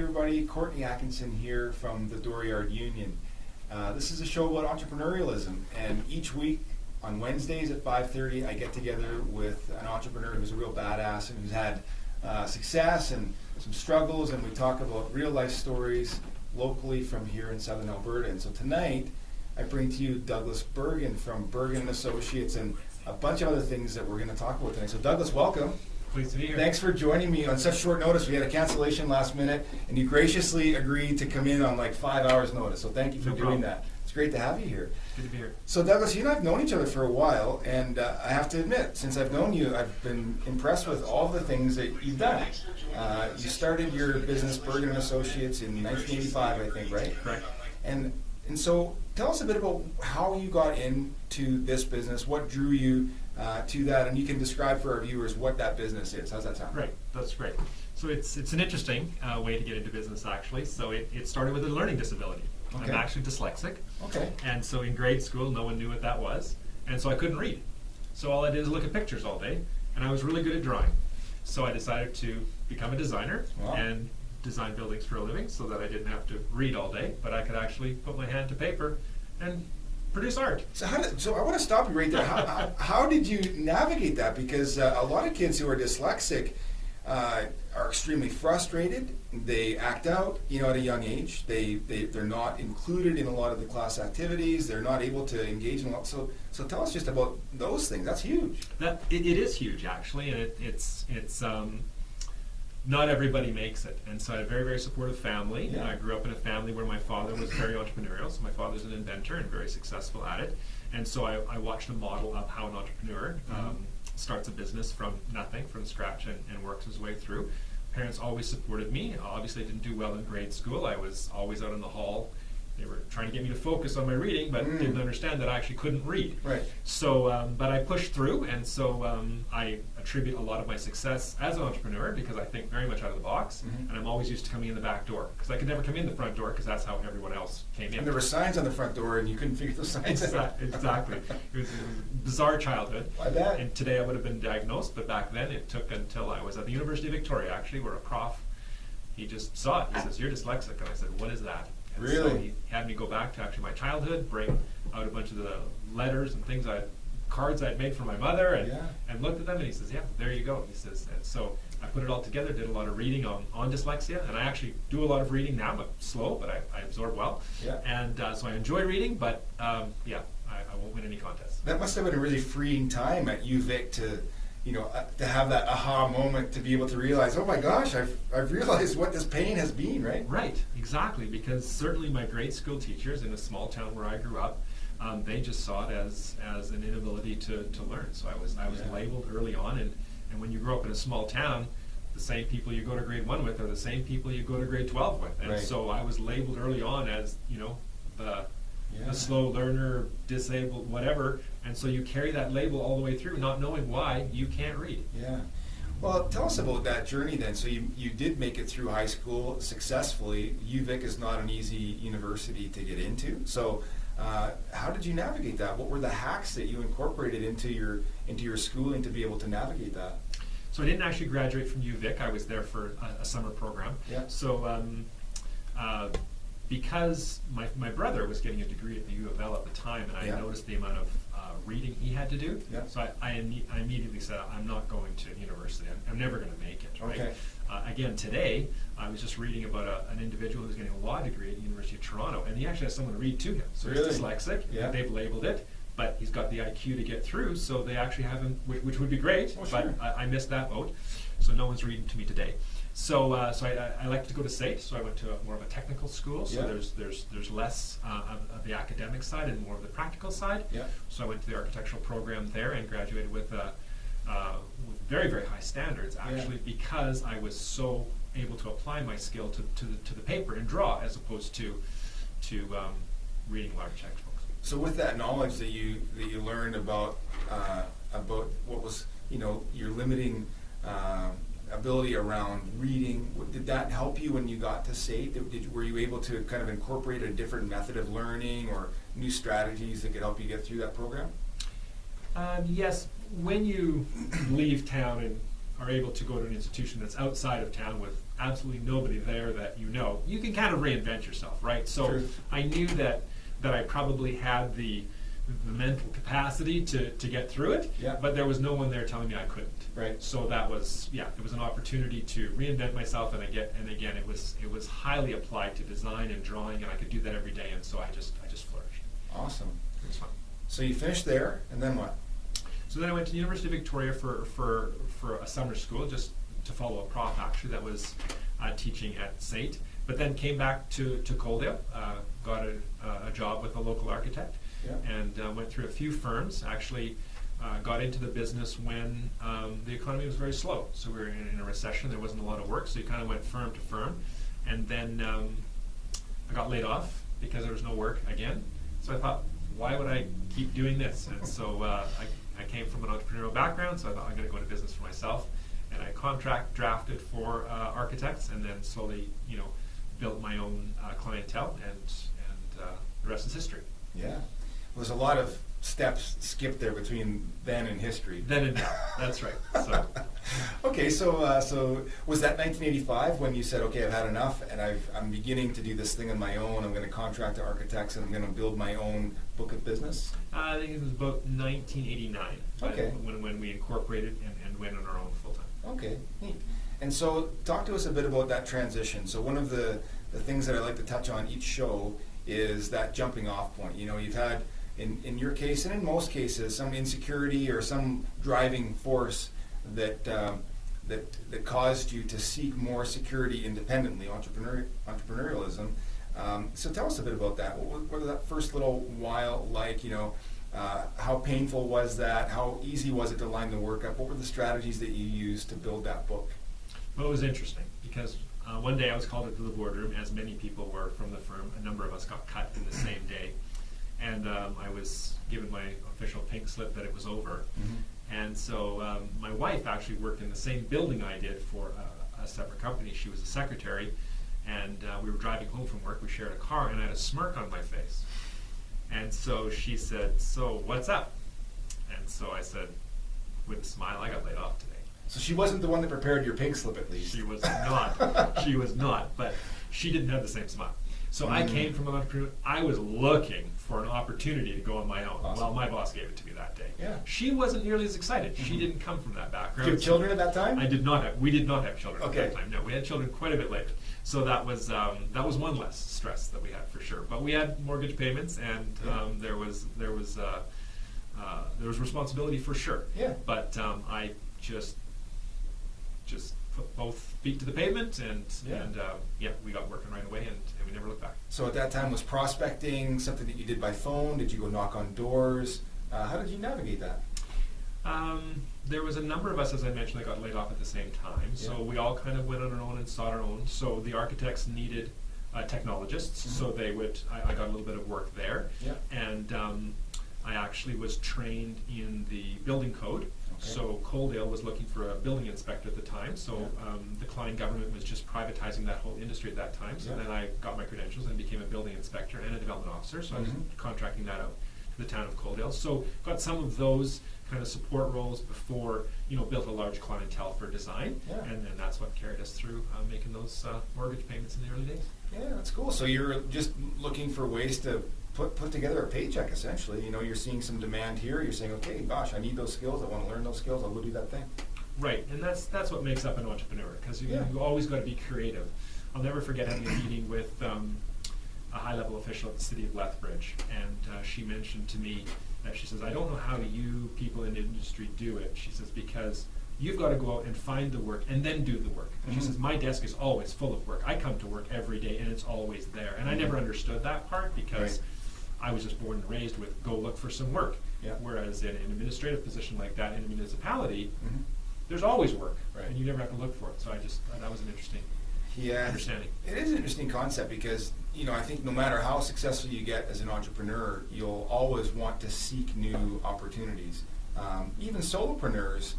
Everybody, Courtney Atkinson here from the Dooryard Union. This is a show about entrepreneurialism, and each week on Wednesdays at 5:30 I get together with an entrepreneur who's a real badass and who's had success and some struggles, and we talk about real life stories locally from here in southern Alberta. And so tonight I bring to you Douglas Bergen from Bergen Associates and a bunch of other things that we're going to talk about tonight. So Douglas, welcome. Pleased to be here. Thanks for joining me on such short notice. We had a cancellation last minute, and you graciously agreed to come in on like 5 hours notice. So thank you for doing that. It's great to have you here. Good to be here. So Douglas, you and I have known each other for a while, and I have to admit, since I've known you, I've been impressed with all the things that you've done. You started your business, Bergen Associates, in 1985, I think, right? Correct. And so tell us a bit about how you got into this business, what drew you to that, and you can describe for our viewers what that business is. How's that sound? Right, that's great. So it's an interesting way to get into business, actually. So it started with a learning disability. Okay. I'm actually dyslexic. Okay. And so in grade school, no one knew what that was. And so I couldn't read. So all I did is look at pictures all day, and I was really good at drawing. So I decided to become a designer. Wow. And design buildings for a living so that I didn't have to read all day, but I could actually put my hand to paper and produce art. So I want to stop you right there. How did you navigate that? Because a lot of kids who are dyslexic are extremely frustrated. They act out, at a young age. They're not included in a lot of the class activities. They're not able to engage in a lot. So tell us just about those things. That's huge. It is huge, actually, and it's not everybody makes it. And so I had a very, very supportive family. Yeah. I grew up in a family where my father was very entrepreneurial. So my father's an inventor and very successful at it. And so I watched a model of how an entrepreneur starts a business from nothing, from scratch, and works his way through. Parents always supported me. Obviously, I didn't do well in grade school. I was always out in the hall. They were trying to get me to focus on my reading, but didn't understand that I actually couldn't read. Right. So, but I pushed through, and so I attribute a lot of my success as an entrepreneur because I think very much out of the box, and I'm always used to coming in the back door because I could never come in the front door because that's how everyone else came in. And there were signs on the front door, and you couldn't figure those signs out. Exactly. It was a bizarre childhood. I bet. And today I would have been diagnosed, but back then it took until I was at the University of Victoria, actually, where a prof, he just saw it. He says, "You're dyslexic," and I said, "What is that?" And Really? So he had me go back to actually my childhood, bring out a bunch of the letters and things cards I'd made for my mother, and looked at them, and he says, "Yeah, there you go." He says, and so I put it all together, did a lot of reading on dyslexia, and I actually do a lot of reading now, but slow, but I absorb well. Yeah. And so I enjoy reading, but I won't win any contests. That must have been a really freeing time at UVic to have that aha moment to be able to realize, oh my gosh, I've realized what this pain has been, right? Right, exactly, because certainly my grade school teachers in a small town where I grew up, they just saw it as an inability to learn. So I was labeled early on, and when you grow up in a small town, the same people you go to grade 1 with are the same people you go to grade 12 with. And so I was labeled early on as, the slow learner, disabled, whatever, and so you carry that label all the way through, not knowing why you can't read. Yeah. Well, tell us about that journey then. So you did make it through high school successfully. UVic is not an easy university to get into. So how did you navigate that? What were the hacks that you incorporated into your schooling to be able to navigate that? So I didn't actually graduate from UVic. I was there for a summer program. Yeah. So because my brother was getting a degree at the U of L at the time, and I noticed the amount of reading he had to do. Yeah. So I immediately said, I'm not going to university. I'm never going to make it. Right? Okay. Again, today, I was just reading about an individual who's getting a law degree at the University of Toronto, and he actually has someone to read to him. So really? He's dyslexic. Yeah. They've labeled it, but he's got the IQ to get through, so they actually have him, which would be great, sure. But I missed that vote, so no one's reading to me today. So I like to go to SAIT, so I went to more of a technical school. So there's less of the academic side and more of the practical side. Yeah. So I went to the architectural program there and graduated with very, very high standards, actually, because I was so able to apply my skill to the paper and draw as opposed to reading large textbooks. So with that knowledge that you learned about what was your limiting ability around reading, did that help you when you got to SAIT? Were you able to kind of incorporate a different method of learning or new strategies that could help you get through that program? Yes, when you leave town and are able to go to an institution that's outside of town with absolutely nobody there that you know, you can kind of reinvent yourself, right? So True. I knew that I probably had the mental capacity to get through it, Yeah. but there was no one there telling me I couldn't. Right. So that was, it was an opportunity to reinvent myself, and again, it was highly applied to design and drawing, and I could do that every day, and so I just flourished. Awesome. It was fun. So you finished there, and then what? So then I went to the University of Victoria for a summer school, just to follow a prof actually that was teaching at SAIT, but then came back to Coaldale, got a job with a local architect, Yeah. and went through a few firms. Actually got into the business when the economy was very slow. So we were in a recession, there wasn't a lot of work, so you kind of went firm to firm. And then I got laid off because there was no work again. So I thought, why would I keep doing this? And so I came from an entrepreneurial background, so I thought I'm going to go into business for myself. And I contract drafted for architects, and then slowly, built my own clientele, and the rest is history. Yeah. Well, there's a lot of steps skipped there between then and history. Then and now, that's right. So. Okay, so was that 1985 when you said, okay, I've had enough, and I'm beginning to do this thing on my own. I'm going to contract to architects, and I'm going to build my own book of business? I think it was about 1989 Okay. when we incorporated and went on our own full time. Okay, neat. And so talk to us a bit about that transition. So one of the things that I like to touch on each show is that jumping off point. You've had, in your case and in most cases, some insecurity or some driving force that caused you to seek more security independently, entrepreneurialism. So tell us a bit about that. What was that first little while like? How painful was that? How easy was it to line the work up? What were the strategies that you used to build that book? Well, it was interesting because one day I was called into the boardroom, as many people were from the firm. A number of us got cut in the same day. And I was given my official pink slip that it was over. Mm-hmm. And so my wife actually worked in the same building I did for a separate company. She was a secretary, and we were driving home from work. We shared a car, and I had a smirk on my face. And so she said, "So what's up?" And so I said, with a smile, "I got laid off today." So she wasn't the one that prepared your pink slip, at least. She was not. She was not. But she didn't have the same smile. So I came from an entrepreneur. I was looking for an opportunity to go on my own. Awesome. Well, my boss gave it to me that day. Yeah. She wasn't nearly as excited. She didn't come from that background. Did you have children at that time? I did not have. We did not have children Okay. at that time. No, we had children quite a bit later. So that was one less stress that we had for sure. But we had mortgage payments, and there was responsibility for sure. Yeah. But I just put both feet to the pavement, and we got working right away, and we never looked back. So at that time, was prospecting something that you did by phone? Did you go knock on doors? How did you navigate that? There was a number of us, as I mentioned, that got laid off at the same time. So Yeah. we all kind of went on our own and sought our own. So the architects needed technologists, so they would. I got a little bit of work there, Yeah. and I actually was trained in the building code. Okay. So Coaldale was looking for a building inspector at the time. So the Klein government was just privatizing that whole industry at that time. So Yeah. then I got my credentials and became a building inspector and a development officer. So I was contracting that out to the town of Coaldale. So got some of those kind of support roles before, built a large clientele for design. Yeah. And then that's what carried us through making those mortgage payments in the early days. Yeah, that's cool. So you're just looking for ways to put together a paycheck, essentially. You're seeing some demand here. You're saying, okay, gosh, I need those skills. I want to learn those skills. I'll go do that thing. Right, and that's what makes up an entrepreneur, because you always got to be creative. I'll never forget having a meeting with a high-level official at the city of Lethbridge, and she mentioned to me that she says, "I don't know how you people in the industry do it." She says, "Because you've got to go out and find the work and then do the work." She says, "My desk is always full of work. I come to work every day and it's always there." And I never understood that part because I was just born and raised with go look for some work. Yeah. Whereas in an administrative position like that in a municipality, there's always work, Right. and you never have to look for it. So I just that was an interesting understanding. It is an interesting concept because I think no matter how successful you get as an entrepreneur, you'll always want to seek new opportunities. Even solopreneurs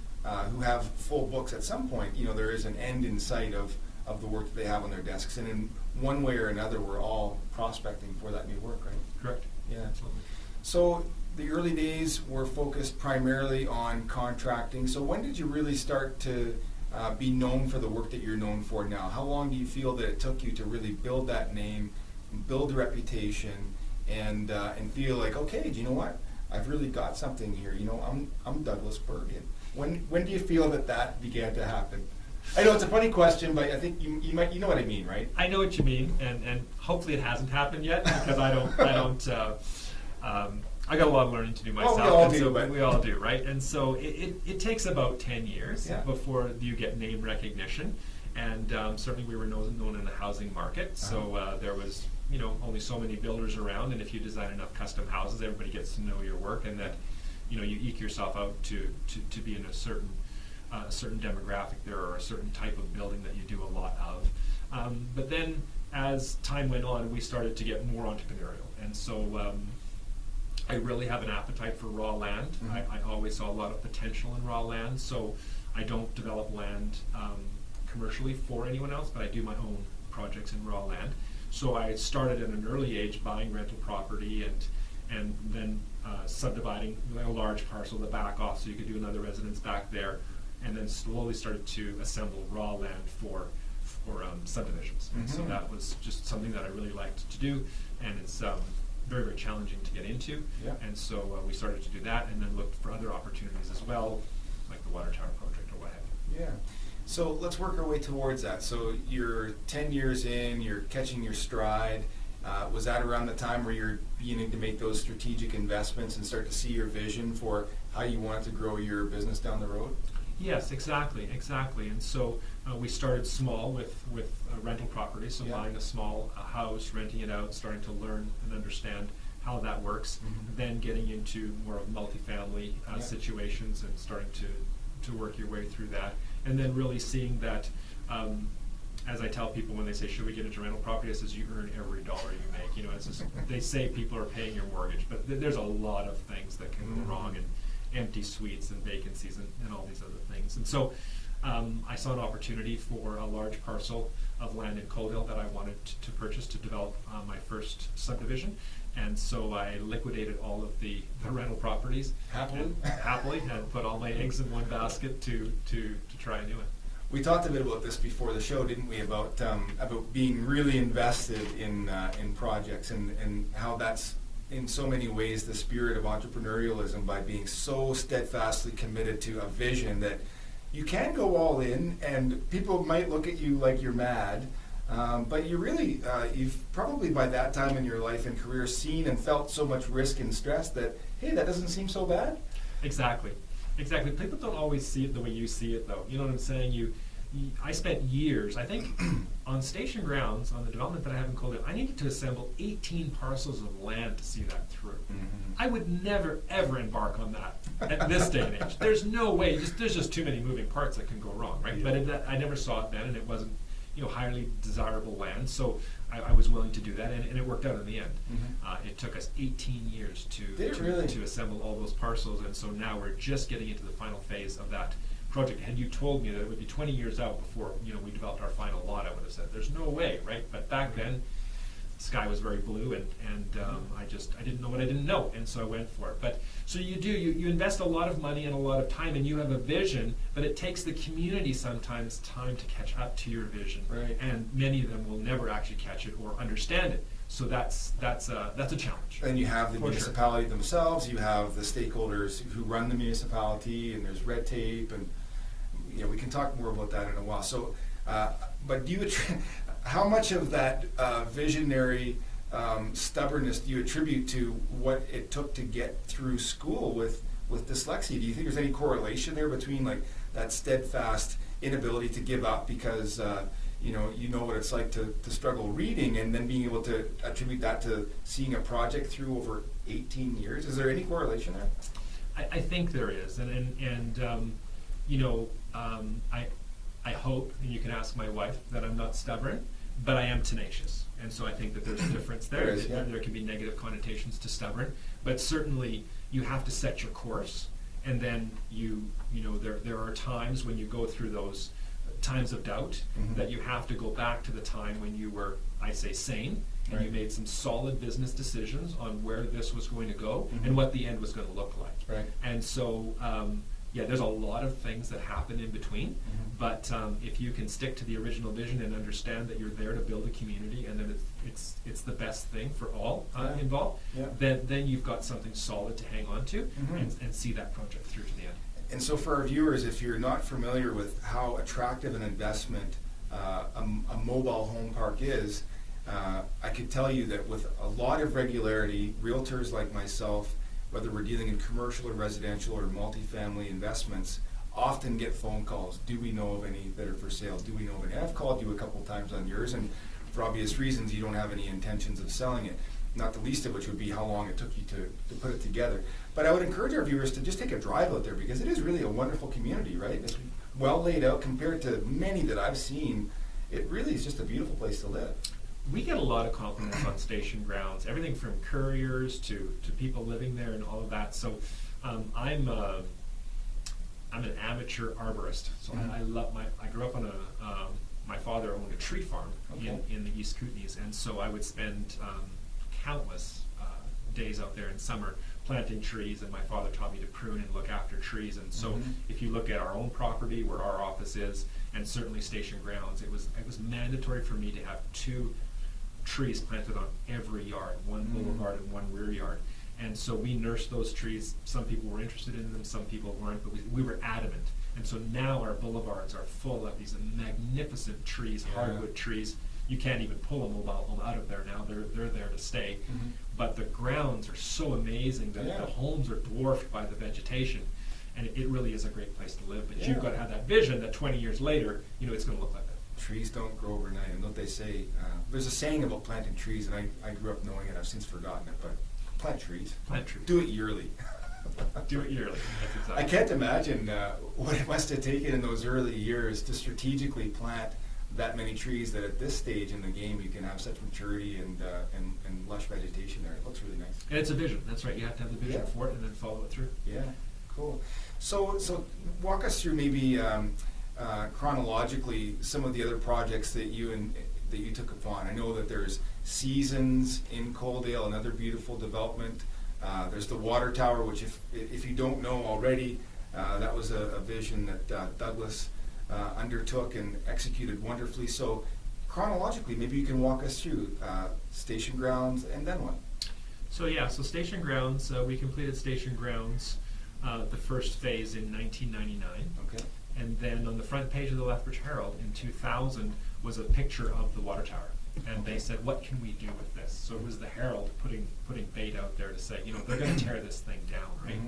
who have full books at some point, there is an end in sight of the work that they have on their desks, and in one way or another, we're all prospecting for that new work, right? Correct. Yeah. Absolutely. So the early days were focused primarily on contracting. So when did you really start to be known for the work that you're known for now? How long do you feel that it took you to really build that name, build a reputation, and feel like, okay, do you know what? I've really got something here. You know, I'm Douglas Bergen. When do you feel that began to happen? I know it's a funny question, but I think you know what I mean, right? I know what you mean, and hopefully it hasn't happened yet, because I got a lot of learning to do myself. Well, we all do, right? And so it takes about 10 years Yeah. before you get name recognition, and certainly we were known in the housing market, so there was only so many builders around, and if you design enough custom houses, everybody gets to know your work, and that you eke yourself out to be in a certain demographic there, or a certain type of building that you do a lot of. But then as time went on, we started to get more entrepreneurial, and so I really have an appetite for raw land. I always saw a lot of potential in raw land, so I don't develop land commercially for anyone else, but I do my own projects in raw land. So I started at an early age buying rental property and then subdividing a large parcel of the back off so you could do another residence back there, and then slowly started to assemble raw land for subdivisions. And so that was just something that I really liked to do, and it's very, very challenging to get into. Yeah. And so we started to do that, and then looked for other opportunities as well, like the water tower project or what have you. Yeah. So let's work our way towards that. So you're 10 years in, you're catching your stride. Was that around the time where you're beginning to make those strategic investments and start to see your vision for how you wanted to grow your business down the road? Yes, exactly. And so we started small with rental property, so buying a small house, renting it out, starting to learn and understand how that works, then getting into more of multifamily situations and starting to work your way through that, and then really seeing that, as I tell people when they say, should we get into rental property, I says, you earn every dollar you make. It's just, they say people are paying your mortgage, but there's a lot of things that can go wrong, and empty suites and vacancies and all these other things. And so I saw an opportunity for a large parcel of land in Coldale that I wanted to purchase to develop my first subdivision. And so I liquidated all of the rental properties happily, and put all my eggs in one basket to try and do it. We talked a bit about this before the show, didn't we? About being really invested in projects, and how that's in so many ways the spirit of entrepreneurialism, by being so steadfastly committed to a vision that you can go all in, and people might look at you like you're mad, but you really, you've probably by that time in your life and career seen and felt so much risk and stress that, hey, that doesn't seem so bad. Exactly. People don't always see it the way you see it, though. You know what I'm saying? I spent years, I think, on station grounds, on the development that I have in Coldale, I needed to assemble 18 parcels of land to see that through. I would never, ever embark on that at this day and age. There's no way. There's just too many moving parts that can go wrong, right? Yeah. But I never saw it then, and it wasn't highly desirable land, so I was willing to do that, and it worked out in the end. It took us 18 years to assemble all those parcels, and so now we're just getting into the final phase of that project. Had you told me that it would be 20 years out before we developed our final lot, I would have said, there's no way, right? But back then, the sky was very blue, and I didn't know what I didn't know, and so I went for it. But so you invest a lot of money and a lot of time, and you have a vision, but it takes the community sometimes time to catch up to your vision, right. And many of them will never actually catch it or understand it. So that's a challenge. And you have the municipality themselves, you have the stakeholders who run the municipality, and there's red tape, and we can talk more about that in a while. So, but how much of that visionary stubbornness do you attribute to what it took to get through school with dyslexia? Do you think there's any correlation there between like that steadfast inability to give up because you know what it's like to struggle reading, and then being able to attribute that to seeing a project through over 18 years? Is there any correlation there? I think there is, and I hope, and you can ask my wife, that I'm not stubborn, but I am tenacious. And so I think that there's a difference there. There can be negative connotations to stubborn, but certainly you have to set your course, and then there are times when you go through those times of doubt that you have to go back to the time when you were, I say, sane, and right. You made some solid business decisions on where this was going to go and what the end was going to look like. Right. And so yeah, there's a lot of things that happen in between, but if you can stick to the original vision and understand that you're there to build a community and that it's the best thing for all involved, then you've got something solid to hang on to and see that project through to the end. And so for our viewers, if you're not familiar with how attractive an investment a mobile home park is, I could tell you that with a lot of regularity, realtors like myself, whether we're dealing in commercial or residential or multifamily investments, often get phone calls. Do we know of any that are for sale? Do we know of any? I've called you a couple times on yours, and for obvious reasons, you don't have any intentions of selling it. Not the least of which would be how long it took you to put it together. But I would encourage our viewers to just take a drive out there, because it is really a wonderful community, right? It's well laid out compared to many that I've seen. It really is just a beautiful place to live. We get a lot of compliments on station grounds, everything from couriers to people living there and all of that. So I'm an amateur arborist. So I love I grew up on my father owned a tree farm in the East Kootenays, and so I would spend countless days out there in summer planting trees, and my father taught me to prune and look after trees. And so if you look at our own property where our office is, and certainly station grounds, it was mandatory for me to have 2 trees planted on every yard, one boulevard and one rear yard. And so we nursed those trees. Some people were interested in them, some people weren't, but we were adamant. And so now our boulevards are full of these magnificent trees, hardwood trees. You can't even pull a mobile home out of there now. They're there to stay. But the grounds are so amazing that the homes are dwarfed by the vegetation. And it really is a great place to live. But you've got to have that vision that 20 years later, it's going to look like that. Trees don't grow overnight, and don't they say, there's a saying about planting trees, and I grew up knowing it, I've since forgotten it, but plant trees. Plant trees. Do it yearly. Do it yearly. That's exactly. I can't imagine what it must have taken in those early years to strategically plant that many trees, that at this stage in the game you can have such maturity and lush vegetation there. It looks really nice. And it's a vision. That's right. You have to have the vision for it and then follow it through. Yeah, cool. So walk us through maybe chronologically some of the other projects that you took upon. I know that there's Seasons in Coaldale, another beautiful development. There's the water tower, which if you don't know already, that was a vision that Douglas undertook and executed wonderfully. So chronologically, maybe you can walk us through Station Grounds and then what? So Station Grounds, we completed Station Grounds, the first phase in 1999. Okay. And then on the front page of the Lethbridge Herald in 2000 was a picture of the water tower. And they said, what can we do with this? So it was the Herald putting bait out there to say, they're going to tear this thing down, right?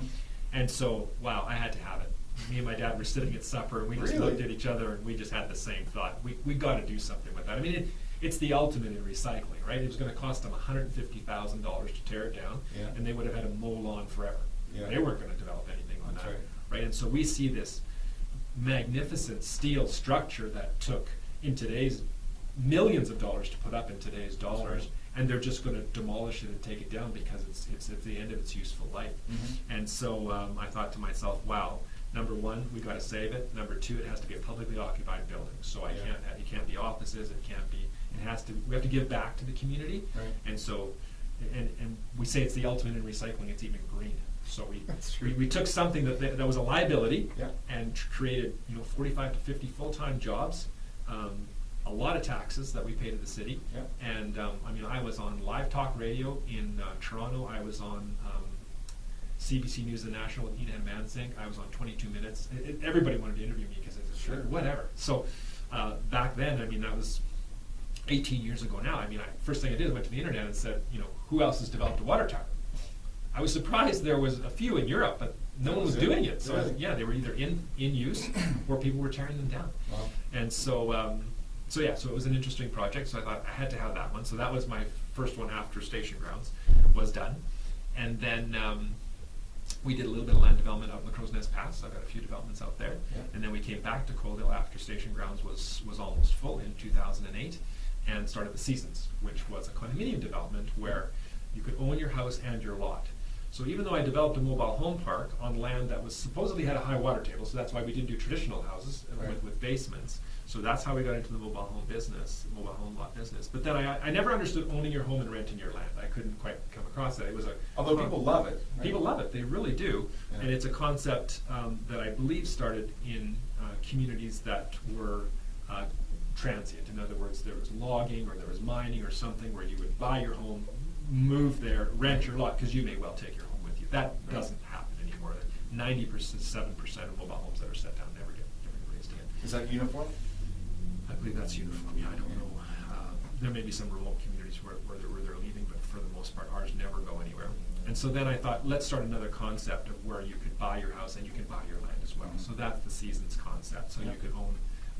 And so, wow, I had to have it. Me and my dad were sitting at supper, and we just looked at each other, and we just had the same thought. We got to do something with that. I mean, it's the ultimate in recycling, right? It was going to cost them $150,000 to tear it down, and they would have had to mow lawn forever. They weren't going to develop anything on that, right? And so we see this magnificent steel structure that took, in today's, millions of dollars to put up in today's dollars, and they're just going to demolish it and take it down because it's at the end of its useful life. And so I thought to myself, wow, number one, we got to save it. Number two, it has to be a publicly occupied building. So it can't be offices. We have to give back to the community. And so, and we say it's the ultimate in recycling. It's even green. So we took something that was a liability and created 45 to 50 full-time jobs, a lot of taxes that we pay to the city, and I was on live talk radio in Toronto. I was on CBC News and National with Ina and Mansing. I was on 22 Minutes. Everybody wanted to interview me because it's whatever. So back then, that was 18 years ago now. First thing I did, I went to the internet and said, who else has developed a water tower? I was surprised there was a few in Europe, but no one was doing it. So they were either in use or people were tearing them down. Wow. And so it was an interesting project. So I thought I had to have that one. So that was my first one after Station Grounds was done. And then we did a little bit of land development out in the Crow's Nest Pass. So I've got a few developments out there. And then we came back to Coaldale after Station Grounds was almost full in 2008 and started the Seasons, which was a condominium development where you could own your house and your lot. So even though I developed a mobile home park on land that was supposedly had a high water table, so that's why we didn't do traditional houses with basements. So that's how we got into the mobile home lot business. But then I never understood owning your home and renting your land. I couldn't quite come across that. It was although people love it. Right? People love it, they really do. Yeah. And it's a concept that I believe started in communities that were transient. In other words, there was logging or there was mining or something where you would buy your home, move there, rent your lot, because you may well take your home with you. That doesn't happen anymore. 97% of mobile homes that are set down never get raised again. Is that uniform? I believe that's uniform. Yeah, I don't know. There may be some remote communities where they're leaving, but for the most part, ours never go anywhere. And so then I thought, let's start another concept of where you could buy your house and you can buy your land as well. Mm-hmm. So that's the seasons concept. So you could own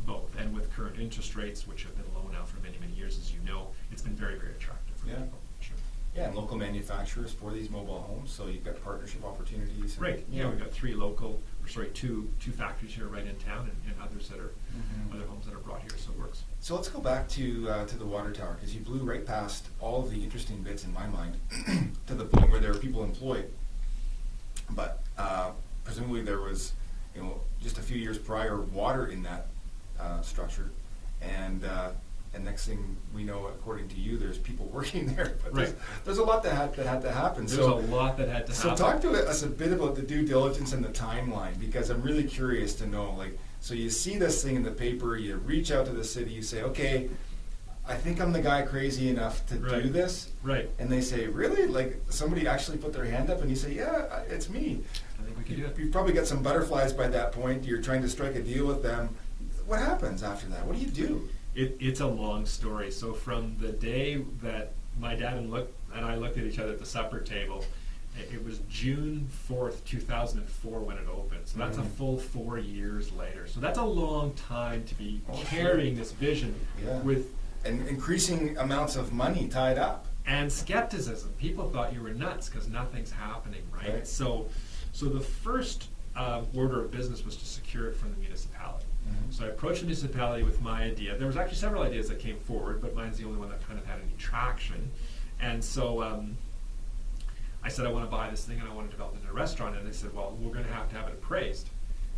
both. And with current interest rates, which have been low now for many, many years, as you know, it's been very, very attractive for people. Sure. Yeah, and local manufacturers for these mobile homes, so you've got partnership opportunities. Right. Yeah, we've got two factories here right in town, and others that are other homes that are brought here, so it works. So let's go back to the water tower, because you blew right past all of the interesting bits in my mind to the point where there were people employed. But presumably there was, just a few years prior, water in that structure, and next thing we know, according to you, there's people working there. But there's a lot that had to happen. There's a lot that had to happen. So talk to us a bit about the due diligence and the timeline, because I'm really curious to know, so you see this thing in the paper, you reach out to the city, you say, okay, I think I'm the guy crazy enough to do this. Right. And they say, really? Like, somebody actually put their hand up, and you say, yeah, it's me. I think we can do it. You've probably got some butterflies by that point. You're trying to strike a deal with them. What happens after that? What do you do? It's a long story. So from the day that my dad and I looked at each other at the supper table, it was June 4th, 2004 when it opened. So that's a full 4 years later. So that's a long time to be carrying this vision with... And increasing amounts of money tied up. And skepticism. People thought you were nuts because nothing's happening, right? So the first order of business was to secure it from the municipality. So I approached the municipality with my idea. There was actually several ideas that came forward, but mine's the only one that kind of had any traction. And so I said, I want to buy this thing and I want to develop it into a restaurant. And they said, well, we're going to have it appraised.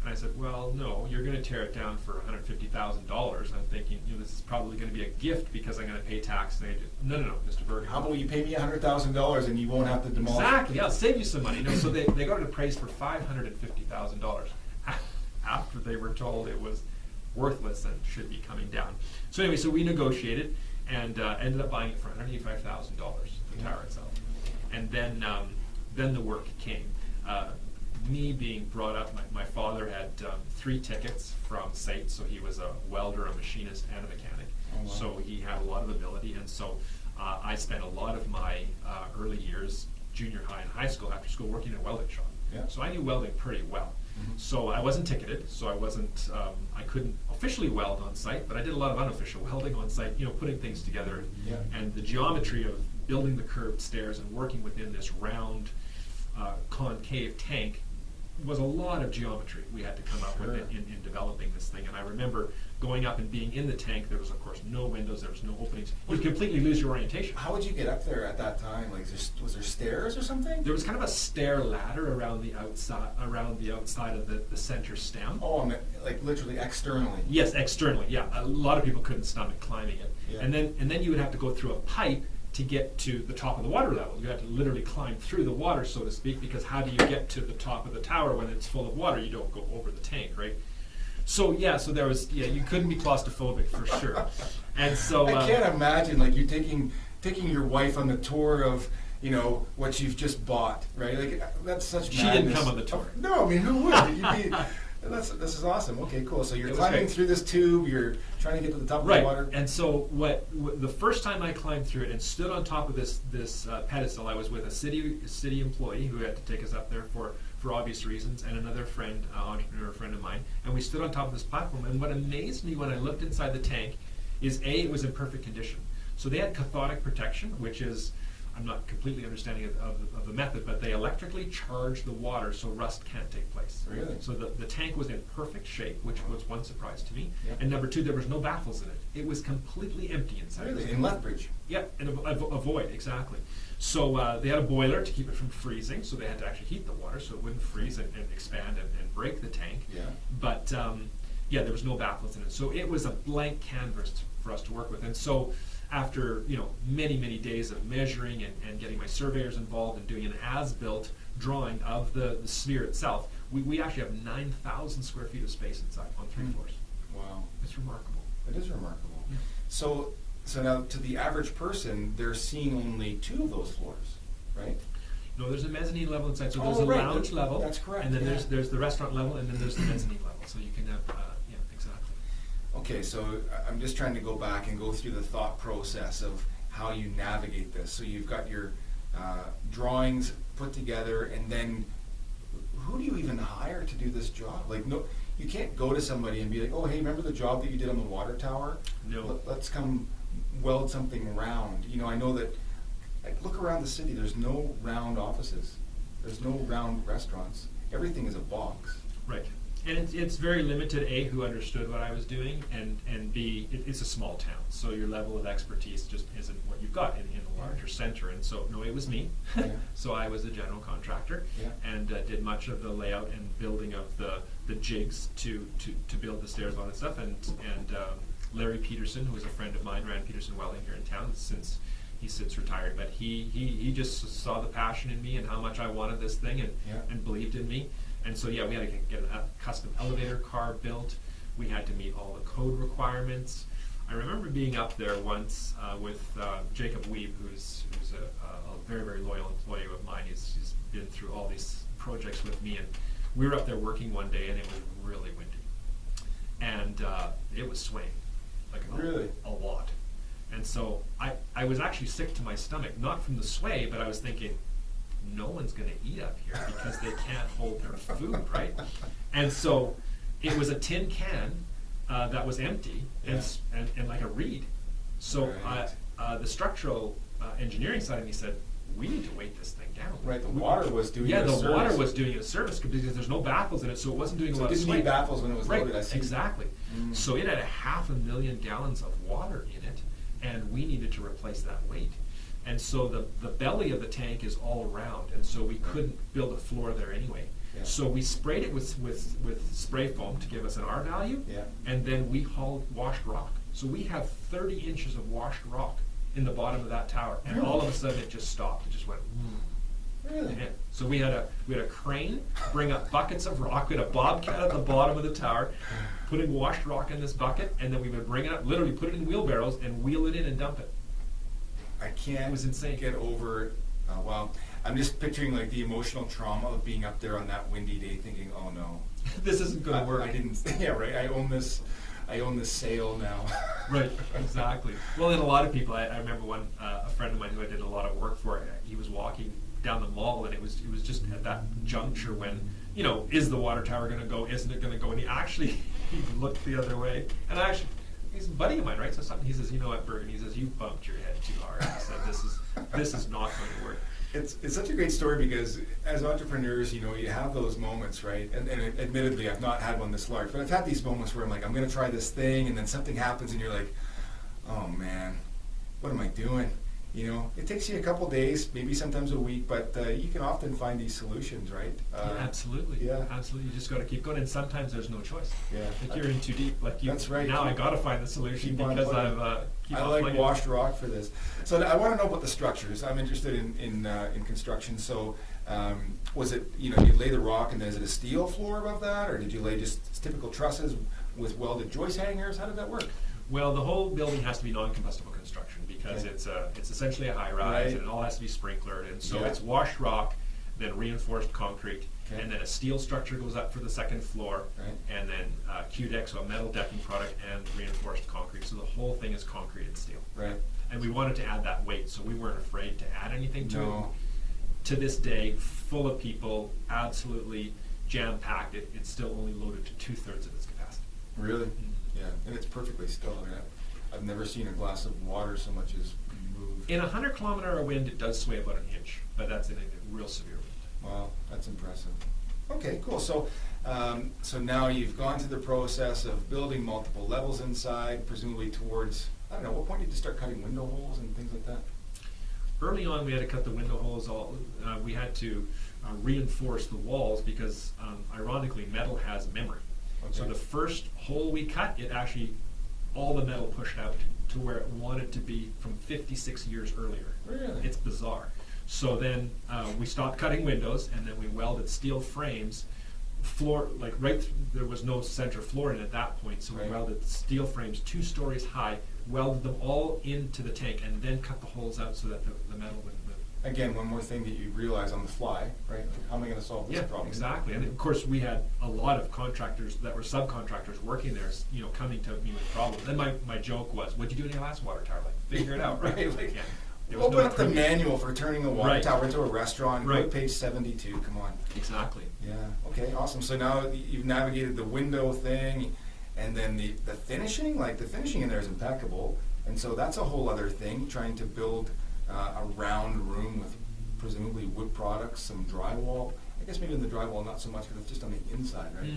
And I said, well, no, you're going to tear it down for $150,000. I'm thinking, this is probably going to be a gift because I'm going to pay tax. And they did, no, Mr. Bergen. How about you pay me $100,000 and you won't have to demolish? Exactly, I'll save you some money. No, so they got it appraised for $550,000 after they were told it was worthless and should be coming down. So anyway, so we negotiated and ended up buying it for $185,000, the tower itself. And then the work came. Me being brought up, my father had 3 tickets from SAIT, so he was a welder, a machinist, and a mechanic. Oh, wow. So he had a lot of ability, and so I spent a lot of my early years, junior high and high school, after school, working in a welding shop. Yeah. So I knew welding pretty well. So I wasn't ticketed, so I couldn't officially weld on site, but I did a lot of unofficial welding on site, putting things together. Yeah. And the geometry of building the curved stairs and working within this round concave tank was a lot of geometry we had to come up with in developing this thing. And I remember going up and being in the tank. There was, of course, no windows. There was no openings. You'd completely lose your orientation. How would you get up there at that time? Like, was there stairs or something? There was kind of a stair ladder around the outside of the center stem. Oh, I mean, like literally externally. Yes, externally. Yeah, a lot of people couldn't stomach climbing it. Yeah. And then you would have to go through a pipe to get to the top of the water level. You have to literally climb through the water, so to speak, because how do you get to the top of the tower when it's full of water? You don't go over the tank, right? So there was, you couldn't be claustrophobic for sure. And so I can't imagine, like, you're taking your wife on the tour of, what you've just bought, right? Like, that's such madness. She didn't come on the tour. No, I mean, who would? This is awesome. Okay, cool. So you're climbing through this tube. You're trying to get to the top of the water. And so the first time I climbed through it and stood on top of this pedestal, I was with a city employee who had to take us up there for obvious reasons, and another friend, entrepreneur friend of mine. And we stood on top of this platform. And what amazed me when I looked inside the tank is it was in perfect condition. So they had cathodic protection, which is I'm not completely understanding of the method, but they electrically charge the water so rust can't take place. Really? So the tank was in perfect shape, which was one surprise to me. Yeah. And number two, there was no baffles in it. It was completely empty inside. Really? In Lethbridge? Yeah, in a void, exactly. So they had a boiler to keep it from freezing, so they had to actually heat the water so it wouldn't freeze and expand and break the tank. Yeah. But yeah, there was no baffles in it. So it was a blank canvas for us to work with. And so after many, many days of measuring and getting my surveyors involved and doing an as-built drawing of the sphere itself, we actually have 9,000 square feet of space inside on 3 floors. Wow. It's remarkable. It is remarkable. Yeah. So now to the average person, they're seeing only 2 of those floors, right? No, there's a mezzanine level inside. So Oh, there's a right. lounge level. That's correct, And then yeah. there's the restaurant level, and then there's the mezzanine level. So you can have, yeah, exactly. Okay, so I'm just trying to go back and go through the thought process of how you navigate this. So you've got your drawings put together, and then who do you even hire to do this job? Like, no, you can't go to somebody and be like, oh, hey, remember the job that you did on the water tower? No. Let's come weld something round. I know that, like, look around the city, there's no round offices. There's no round restaurants. Everything is a box. Right. And it's very limited, A, who understood what I was doing, and B, it's a small town, so your level of expertise just isn't what you've got in a larger center. And so, no, it was me. Yeah. So I was a general contractor, Yeah. and did much of the layout and building of the jigs to build the stairs on and stuff. And Larry Peterson, who was a friend of mine, ran Peterson Welding here in town since he's since retired, but he just saw the passion in me and how much I wanted this thing and believed in me. And so, yeah, we had to get a custom elevator car built. We had to meet all the code requirements. I remember being up there once with Jacob Weeb, who's a very, very loyal employee of mine. He's been through all these projects with me, and we were up there working one day, and it was really windy. And it was swaying, like a lot. And so I was actually sick to my stomach, not from the sway, but I was thinking, no one's going to eat up here because they can't hold their food, right? And so it was a tin can that was empty and like a reed. So the structural engineering side of me said, we need to weight this thing down. Right, the water was doing a service. Water was doing a service because there's no baffles in it, so it wasn't doing a lot of sway. It didn't need baffles when it was loaded, I see. Exactly. So it had 500,000 gallons of water in it, and we needed to replace that weight. And so the belly of the tank is all round, and so we couldn't build a floor there anyway. Yeah. So we sprayed it with spray foam to give us an R value, and then we hauled washed rock. So we have 30 inches of washed rock in the bottom of that tower, and all of a sudden it just stopped. It just went. Really? And so we had a crane bring up buckets of rock. We had a bobcat at the bottom of the tower, putting washed rock in this bucket, and then we would bring it up, literally put it in wheelbarrows and wheel it in and dump it. I can't It was insane. get over, well, I'm just picturing like the emotional trauma of being up there on that windy day thinking, oh no. This isn't going to work. I didn't, yeah, right, I own this sale now. Right, exactly. Well, and a lot of people, I remember one, a friend of mine who I did a lot of work for, he was walking down the mall, and it was just at that juncture when, is the water tower going to go, isn't it going to go? And he looked the other way, and he's a buddy of mine, right? So something, he says, you know what, Bergen, he says, you bumped your head too hard. He said, this is not going to work. It's such a great story because as entrepreneurs, you have those moments, right? And admittedly, I've not had one this large, but I've had these moments where I'm like, I'm going to try this thing, and then something happens, and you're like, oh man, what am I doing? It takes you a couple days, maybe sometimes a week, but you can often find these solutions, right? Absolutely. Yeah. Absolutely. You just got to keep going, and sometimes there's no choice. Yeah. Like you're in too deep. Like That's right. Now I got to find the solution because I like washed rock for this. So I want to know about the structures. I'm interested in construction. So was it you lay the rock and then is it a steel floor above that, or did you lay just typical trusses with welded joist hangers? How did that work? Well, the whole building has to be non-combustible construction because it's essentially a high-rise, and it all has to be sprinklered, and so it's washed rock, then reinforced concrete, and then a steel structure goes up for the second floor, and then QDEC, so a metal decking product, and reinforced concrete. So the whole thing is concrete and steel. Right. And we wanted to add that weight, so we weren't afraid to add anything to it. No. To this day, full of people, absolutely jam-packed. It's still only loaded to 2/3 of its capacity. Really? Yeah, and it's perfectly still. I've never seen a glass of water so much as move. In 100-kilometer wind, it does sway about an inch, but that's in a real severe wind. Wow, that's impressive. Okay, cool. So, so now you've gone through the process of building multiple levels inside, presumably towards, I don't know, what point did you start cutting window holes and things like that? Early on, we had to cut the window holes. We had to reinforce the walls because, ironically, metal has memory. Okay. So the first hole we cut, it actually, all the metal pushed out to where it wanted to be from 56 years earlier. Really? It's bizarre. So then we stopped cutting windows, and then we welded steel frames. There was no center floor in at that point, so Right. we welded steel frames 2 stories high, welded them all into the tank, and then cut the holes out so that the metal wouldn't move. Again, one more thing that you realize on the fly, right? Like, how am I going to solve this Yeah, problem? exactly. And of course, we had a lot of contractors that were subcontractors working there, coming to me with problems. Then my joke was, "What'd you do in your last water tower? Like, figure it out, right?" Right, like, Yeah. There was open no up the improvement. manual for turning a water Right. tower into a restaurant. Go to Right. page 72. Come on. Exactly. Yeah. Okay. Awesome. So now you've navigated the window thing, and then the finishing. Like the finishing in there is impeccable, and so that's a whole other thing. Trying to build a round room with presumably wood products, some drywall. I guess maybe in the drywall not so much because it's just on the inside, right?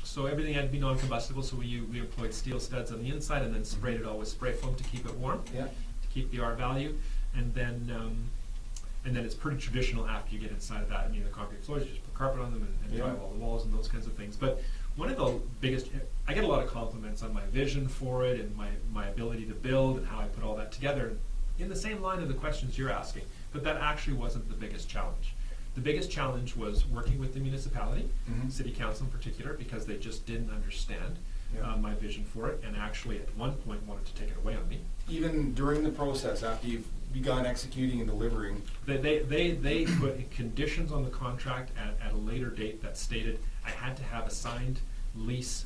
So everything had to be non-combustible, so we employed steel studs on the inside and then sprayed it all with spray foam to keep it warm. Yeah. To keep the R value, and then it's pretty traditional after you get inside of that. I mean, the concrete floors, you just put carpet on them and Yeah. drywall the walls and those kinds of things. But one of the biggest, I get a lot of compliments on my vision for it and my ability to build and how I put all that together in the same line of the questions you're asking. But that actually wasn't the biggest challenge. The biggest challenge was working with the municipality, Mhm. city council in particular, because they just didn't understand Yeah. my vision for it, and actually at one point wanted to take it away on me. Even during the process, after you've begun executing and delivering. They put conditions on the contract at a later date that stated I had to have a signed lease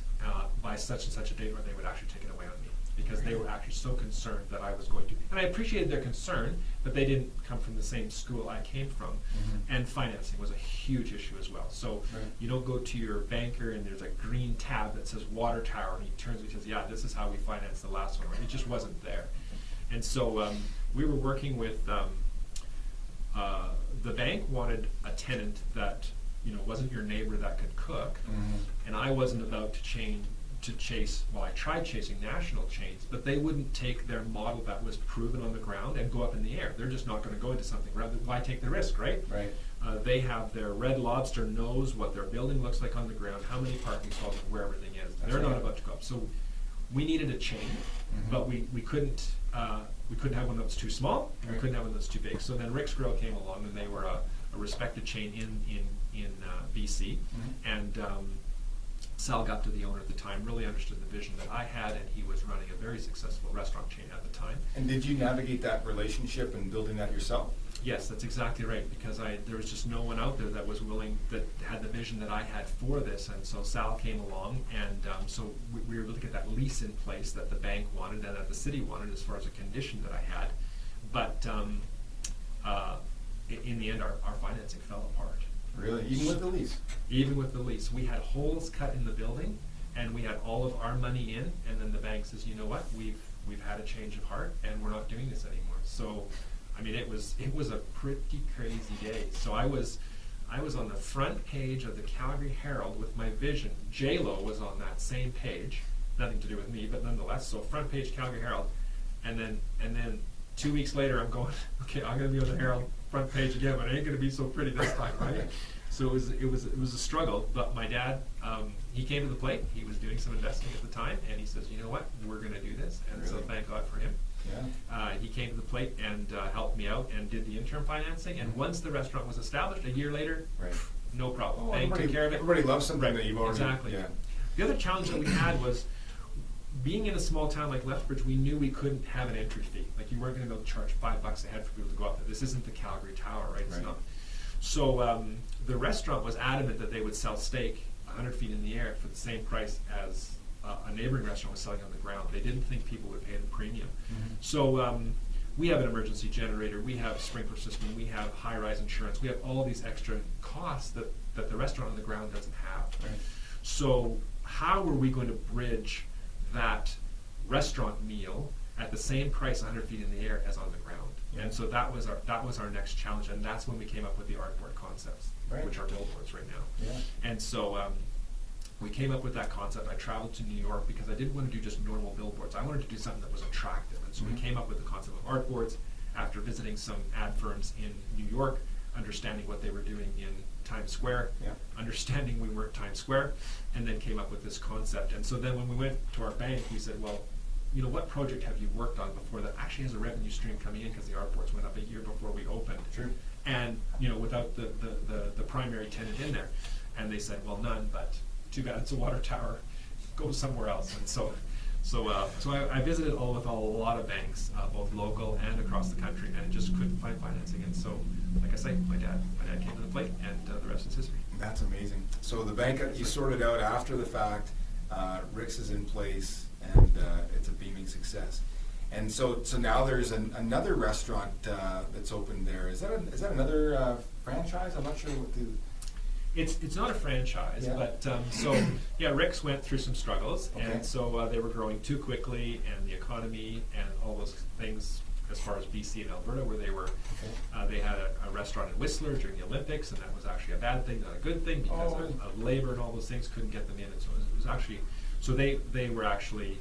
by such and such a date, or they would actually take it away on me, because they were actually so concerned that I was going to. And I appreciated their concern, but they didn't come from the same school I came from. Mhm. And financing was a huge issue as well. So Right. you don't go to your banker and there's a green tab that says water tower, and he turns and says, "Yeah, this is how we financed the last one." It just wasn't there. And so we were working with the bank wanted a tenant that wasn't your neighbor that could cook, Mhm. and I wasn't about to chase. Well, I tried chasing national chains, but they wouldn't take their model that was proven on the ground and go up in the air. They're just not going to go into something. Rather, why take the risk, right? Right. They have their Red Lobster knows what their building looks like on the ground, how many parking stalls, and where everything is. That's They're not right. about to go up. So we needed a chain, Mhm. but we couldn't have one that was too small, and we Right. couldn't have one that was too big. So then Rick's Grill came along, and they were a respected chain in BC, Mhm. and Sal Gupta, the owner at the time, really understood the vision that I had, and he was running a very successful restaurant chain at the time. And did you navigate that relationship and building that yourself? Yes, that's exactly right, because there was just no one out there that was willing, that had the vision that I had for this, and so Sal came along, and so we were able to get that lease in place that the bank wanted and that the city wanted as far as a condition that I had, but in the end, our financing fell apart. Really? Even with the lease? Even with the lease, we had holes cut in the building, and we had all of our money in, and then the bank says, "You know what? We've had a change of heart, and we're not doing this anymore." So, I mean, it was a pretty crazy day. So I was on the front page of the Calgary Herald with my vision. J-Lo was on that same page, nothing to do with me, but nonetheless. So front page Calgary Herald, and then 2 weeks later, I'm going, okay, I'm gonna be on the Herald front page again, but it ain't gonna be so pretty this time, right? So it was a struggle, but my dad, he came to the plate. He was doing some investing at the time, and he says, "You know what? We're gonna do this," and so Really? thank God for him. Yeah. He came to the plate and helped me out and did the interim financing. And once the restaurant was established, a year later, Right. no problem. Oh, Bank took care of it. everybody loves something that you've already. Exactly. Yeah. The other challenge that we had was being in a small town like Lethbridge. We knew we couldn't have an entry fee. Like, you weren't going to be able to charge $5 a head for people to go up there. This isn't the Calgary Tower, right? It's Right. not. So the restaurant was adamant that they would sell steak 100 feet in the air for the same price as a neighboring restaurant was selling on the ground. They didn't think people would pay the premium. Mhm. So we have an emergency generator, we have sprinkler system, we have high-rise insurance, we have all these extra costs that the restaurant on the ground doesn't have. Right. So how are we going to bridge that restaurant meal at the same price 100 feet in the air as on the ground. Yeah. And so that was our next challenge, and that's when we came up with the artboard concepts, Right. which are billboards right now. Yeah. And so we came up with that concept. I traveled to New York because I didn't want to do just normal billboards. I wanted to do something that was attractive. And so we came up with the concept of artboards after visiting some ad firms in New York, understanding what they were doing in Times Square, Yeah. understanding we weren't Times Square, and then came up with this concept. And so then when we went to our bank, we said, well, you know, what project have you worked on before that actually has a revenue stream coming in, because the artboards went up a year before we opened. True. And, you know, without the primary tenant in there. And they said, well, none, but too bad it's a water tower, go somewhere else. And so I visited a lot of banks, both local and across the country, and just couldn't find financing. And so, like I say, my dad came to the plate, and the rest is history. That's amazing. So the bank you sorted out after the fact, Rick's is in place, and it's a beaming success. And so now there's another restaurant that's opened there. Is that another franchise? I'm not sure what the... It's not a franchise, Yeah. but Rick's went through some struggles, Okay. and so they were growing too quickly, and the economy and all those things as far as BC and Alberta, where they were, they had a restaurant in Whistler during the Olympics, and that was actually a bad thing, not a good thing, because of labor and all those things, couldn't get them in, and so it was actually, so they were actually,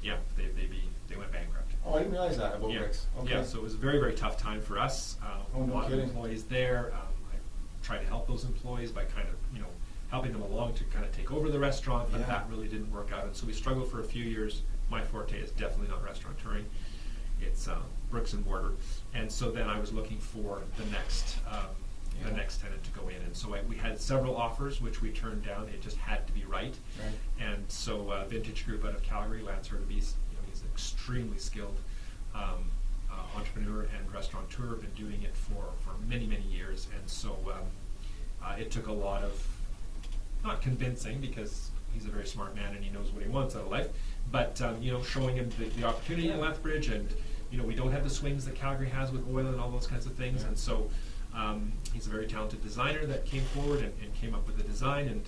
they went bankrupt. Oh, I didn't realize that about Rick's. Okay. Yeah, so it was a very, very tough time for us. A lot of employees there. I tried to help those employees by kind of, you know, helping them along to kind of take over the restaurant, but that really didn't work out. And so we struggled for a few years. My forte is definitely not restaurateuring. It's bricks and mortar. And so then I was looking for the next tenant to go in. And so we had several offers, which we turned down. It just had to be right. And so Vintage Group out of Calgary, Lance Hurtubise, he's an extremely skilled entrepreneur and restaurateur, been doing it for many, many years. And so it took a lot of, not convincing, because he's a very smart man and he knows what he wants out of life, but showing him the opportunity in Lethbridge, and we don't have the swings that Calgary has with oil and all those kinds of things. And so he's a very talented designer that came forward and came up with the design,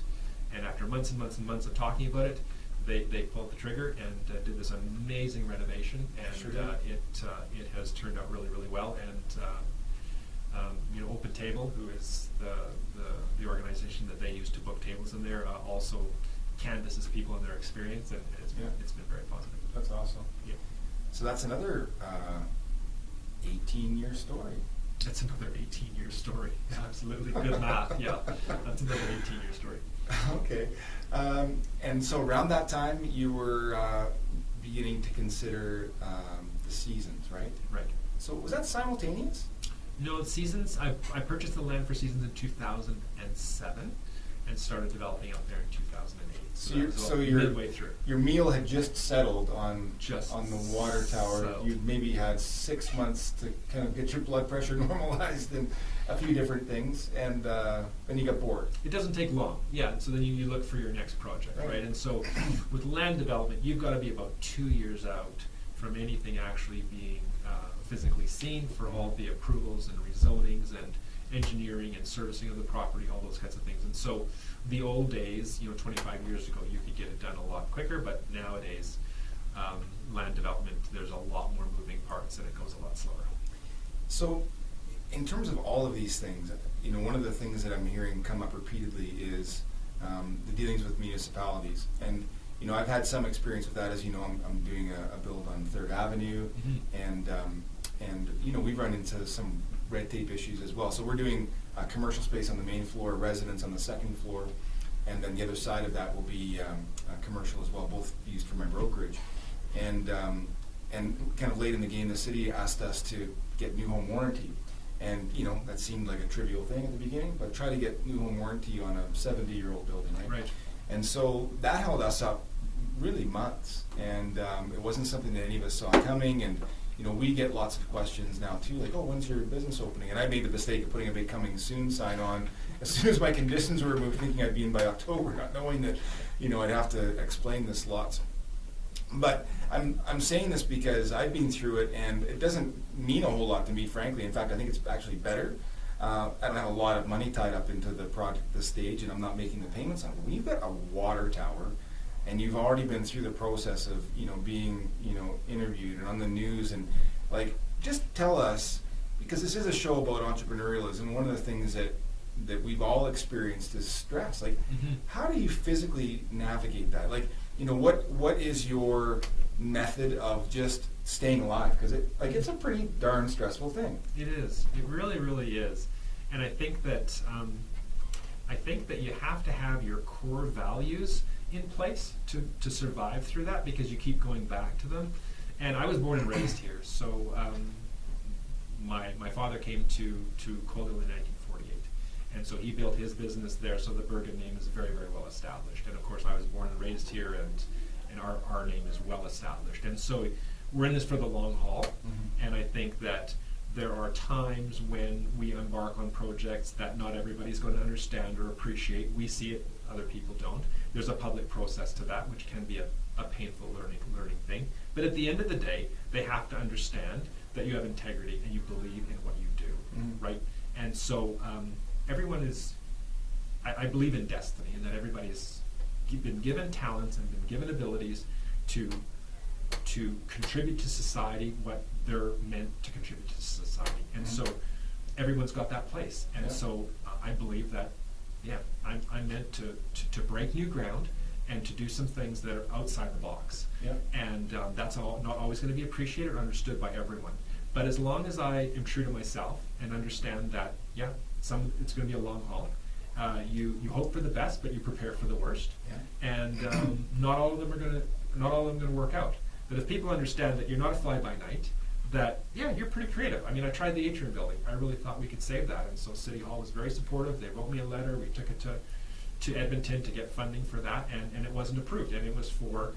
and after months and months and months of talking about it, they pulled the trigger and did this amazing renovation, and it has turned out really, really well. And Open Table, who is the organization that they use to book tables in there, also canvasses people and their experience, and it's been very positive. That's awesome. Yeah. So that's another 18-year story. That's another 18-year story. Absolutely. Good math. Yeah. That's another 18-year story. Okay. And so around that time, you were beginning to consider the seasons, right? Right. So was that simultaneous? No, Seasons, I purchased the land for Seasons in 2007 and started developing out there in 2008. So you're midway through. Your meal had just settled on the water tower. Settled. You maybe had 6 months to kind of get your blood pressure normalized and a few different things, and then you got bored. It doesn't take long, yeah. So then you look for your next project, right? And so with land development, you've got to be about 2 years out from anything actually being physically seen, for all the approvals and rezonings and engineering and servicing of the property, all those kinds of things. And so the old days, 25 years ago, you could get it done a lot quicker, but nowadays, land development, there's a lot more moving parts and it goes a lot slower. So in terms of all of these things, one of the things that I'm hearing come up repeatedly is the dealings with municipalities. And I've had some experience with that. As you know, I'm doing a build on 3rd Avenue, and we've run into some red tape issues as well. So we're doing commercial space on the main floor, residence on the 2nd floor, and then the other side of that will be commercial as well, both used for my brokerage. And kind of late in the game, the city asked us to get new home warranty. And that seemed like a trivial thing at the beginning, but try to get new home warranty on a 70-year-old building, right? Right. And so that held us up really months, and it wasn't something that any of us saw coming. And we get lots of questions now too, like, oh, when's your business opening? And I made the mistake of putting a big coming soon sign on as soon as my conditions were removed, thinking I'd be in by October, not knowing that I'd have to explain this lots. But I'm saying this because I've been through it, and it doesn't mean a whole lot to me, frankly. In fact, I think it's actually better. I don't have a lot of money tied up into the project at this stage, and I'm not making the payments on it. But when you've got a water tower and you've already been through the process of, being, interviewed and on the news, and like, just tell us, because this is a show about entrepreneurialism. One of the things that we've all experienced is stress. Like, how do you physically navigate that? Like, what is your method of just staying alive? Because it's a pretty darn stressful thing. It is. It really, really is. And I think that you have to have your core values in place to survive through that, because you keep going back to them. And I was born and raised here, so my father came to Courtney in 1948, and so he built his business there. So the Bergen name is very, very well established. And of course, I was born and raised here, and our name is well established. And so we're in this for the long haul. And I think that there are times when we embark on projects that not everybody's going to understand or appreciate. We see it, other people don't. There's a public process to that, which can be a painful learning thing. But at the end of the day, they have to understand that you have integrity and you believe in what you do, right? And so everyone is, I believe in destiny, and that everybody's been given talents and been given abilities to contribute to society what they're meant to contribute to society. And so everyone's got that place. And so I believe that, I'm meant to break new ground and to do some things that are outside the box. And that's not always going to be appreciated or understood by everyone. But as long as I am true to myself and understand that, it's going to be a long haul. You hope for the best, but you prepare for the worst. And not all of them are going to work out. But if people understand that you're not a fly-by-night, that, you're pretty creative. I mean, I tried the atrium building. I really thought we could save that. And so City Hall was very supportive. They wrote me a letter. We took it to Edmonton to get funding for that, and it wasn't approved. And it was for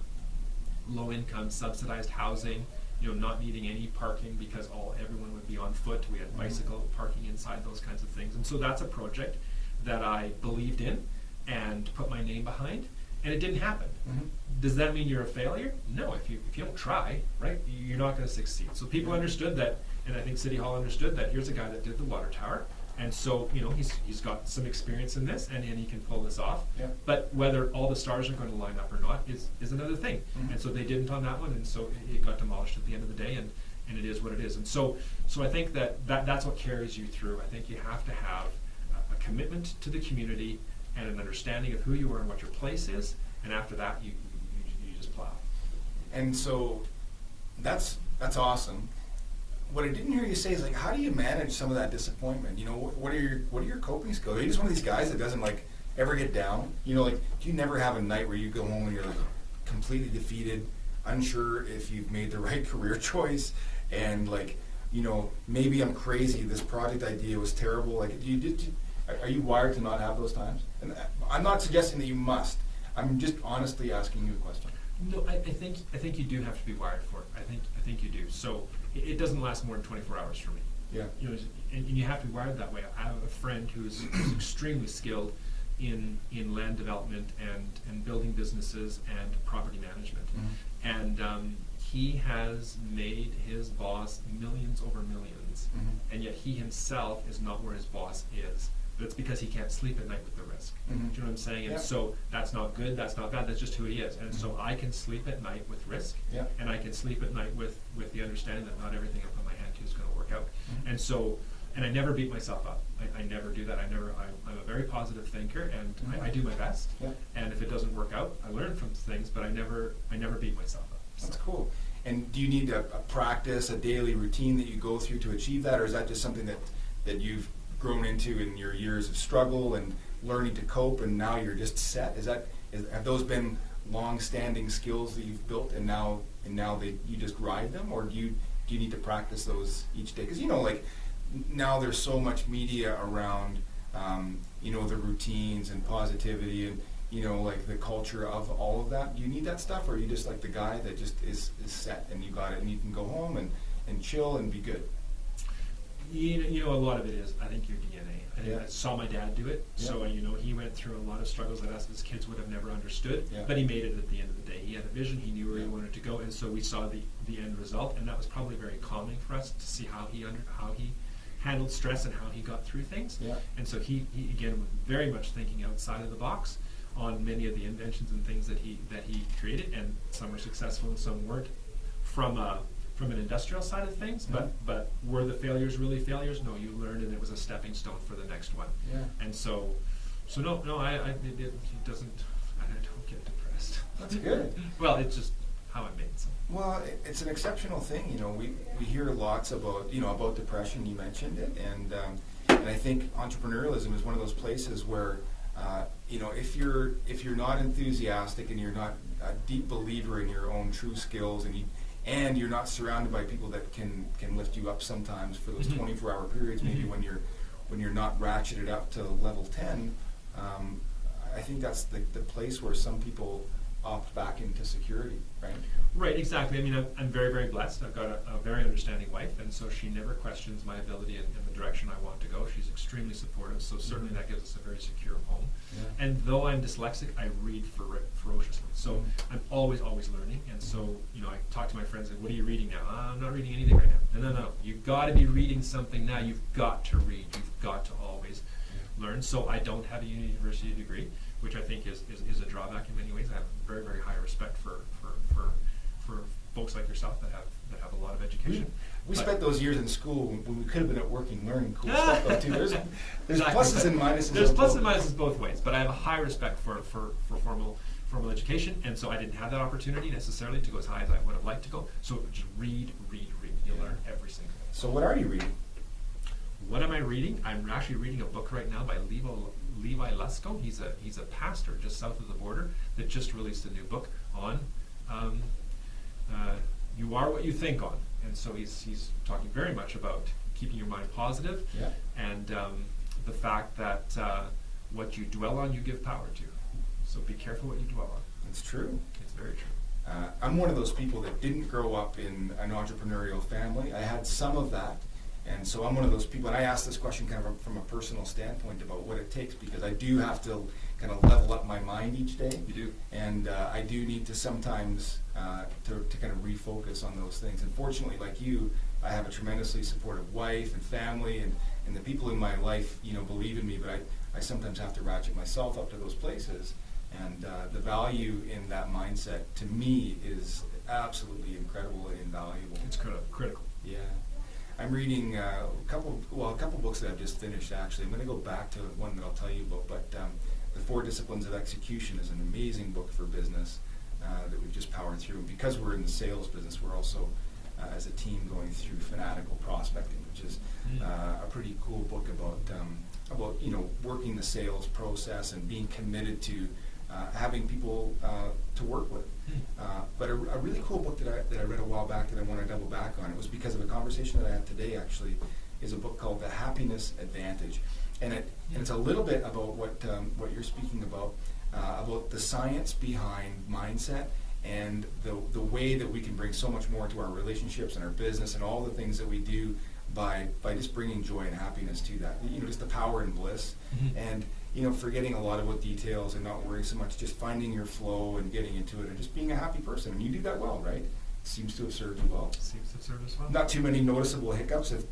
low-income, subsidized housing, not needing any parking because everyone would be on foot. We had bicycle parking inside, those kinds of things. And so that's a project that I believed in and put my name behind, and it didn't happen. Does that mean you're a failure? No. If you don't try, right, you're not going to succeed. So people understood that, and I think City Hall understood that. Here's a guy that did the water tower, and so he's got some experience in this, and he can pull this off. But whether all the stars are going to line up or not is another thing. And so they didn't on that one, and so it got demolished at the end of the day, and it is what it is. And so I think that's what carries you through. I think you have to have a commitment to the community and an understanding of who you are and what your place is, and after that you just plow. And so that's awesome. What I didn't hear you say is, like, how do you manage some of that disappointment? What are your coping skills? Are you just one of these guys that doesn't ever get down? Do you never have a night where you go home and you're completely defeated, unsure if you've made the right career choice, and maybe I'm crazy, this project idea was terrible? Are you wired to not have those times? And I'm not suggesting that you must. I'm just honestly asking you a question. No, I think you do have to be wired for it. I think you do. So it doesn't last more than 24 hours for me. And you have to be wired that way. I have a friend who's extremely skilled in land development and building businesses and property management. And he has made his boss millions over millions, and yet he himself is not where his boss is. But it's because he can't sleep at night with the risk. Do you know what I'm saying? And so that's not good, that's not bad, that's just who he is. And so I can sleep at night with risk, and I can sleep at night with the understanding that not everything I put my hand to is going to work out. And so, and I never beat myself up. I never do that. I'm a very positive thinker, and I do my best. And if it doesn't work out, I learn from things, but I never beat myself up. So. That's cool. And do you need a practice, a daily routine that you go through to achieve that, or is that just something that you've grown into in your years of struggle and learning to cope, and now you're just set? Have those been long-standing skills that you've built, and now you just ride them, or do you need to practice those each day? Because now there's so much media around the routines and positivity and the culture of all of that. Do you need that stuff, or are you just like the guy that just is set and you got it and you can go home and chill and be good? A lot of it is, I think, your DNA. I saw my dad do it, so he went through a lot of struggles that us as kids would have never understood, but he made it at the end of the day. He had a vision, he knew where he wanted to go, and so we saw the end result, and that was probably very calming for us to see how he handled stress and how he got through things. And so he again, was very much thinking outside of the box. on many of the inventions and things that he created, and some were successful and some weren't from an industrial side of things, but were the failures really failures? No, you learned, and it was a stepping stone for the next one. Yeah. And so no, he doesn't. I don't get depressed. That's good. Well, it's just how I made some. Well, it's an exceptional thing. You know, we hear lots about, you know, about depression. You mentioned it, and I think entrepreneurialism is one of those places where, you know, if you're not enthusiastic and you're not a deep believer in your own true skills, and you're not surrounded by people that can lift you up sometimes for those 24-hour periods, maybe when you're not ratcheted up to level 10, I think that's the place where some people opt back into security, right? Right, exactly. I mean, I'm very, very blessed. I've got a very understanding wife, and so she never questions my ability in the direction I want to go. She's extremely supportive, so certainly that gives us a very secure home. Yeah. And though I'm dyslexic, I read ferociously. So I'm always learning, and so, you know, I talk to my friends and, what are you reading now? I'm not reading anything right now. No. You've got to be reading something now. You've got to read. You've got to always learn. So I don't have a university degree, which I think is a drawback in many ways. I have very, very high respect for folks like yourself that have a lot of education. We spent those years in school when we could have been at work and learning cool stuff though too. There's pluses and minuses. There's pluses and minuses both ways, but I have a high respect for formal education, and so I didn't have that opportunity necessarily to go as high as I would have liked to go. So just read. You'll learn every single day. So what are you reading? What am I reading? I'm actually reading a book right now by Levi Lusko. He's a pastor just south of the border that just released a new book on you are what you think on, and so he's talking very much about keeping your mind positive, and the fact that what you dwell on, you give power to. So be careful what you dwell on. It's true. It's very true. I'm one of those people that didn't grow up in an entrepreneurial family. I had some of that. And so I'm one of those people, and I ask this question kind of from a personal standpoint about what it takes, because I do have to kind of level up my mind each day. You do. And I do need to sometimes to kind of refocus on those things. And fortunately, like you, I have a tremendously supportive wife and family, and the people in my life, you know, believe in me, but I sometimes have to ratchet myself up to those places. And the value in that mindset, to me, is absolutely incredible and invaluable. It's critical. Yeah. I'm reading a couple books that I've just finished, actually. I'm going to go back to one that I'll tell you about, but The 4 Disciplines of Execution is an amazing book for business that we've just powered through. And because we're in the sales business, we're also, as a team, going through Fanatical Prospecting, which is a pretty cool book about you know, working the sales process and being committed to having people to work with. But a really cool book that I read a while back that I want to double back on, it was because of a conversation that I had today, actually, is a book called The Happiness Advantage. And it's a little bit about what you're speaking about the science behind mindset and the way that we can bring so much more to our relationships and our business and all the things that we do by just bringing joy and happiness to that. You know, just the power and bliss. And you know, forgetting a lot about details and not worrying so much, just finding your flow and getting into it and just being a happy person. And you do that well, right? Seems to have served you well. Seems to have served us well. Not too many noticeable hiccups. If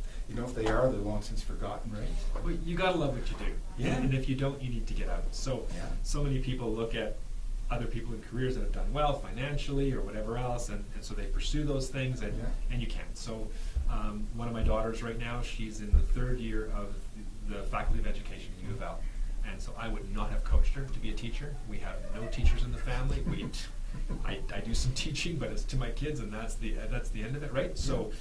they are, they're long since forgotten, right? Well, you gotta love what you do. Yeah. And if you don't, you need to get out. So many people look at other people in careers that have done well financially or whatever else, and so they pursue those things, and you can't. So one of my daughters right now, she's in the 3rd year of the Faculty of Education at U of L. And so I would not have coached her to be a teacher. We have no teachers in the family. I do some teaching, but it's to my kids, and that's the end of it, right? So,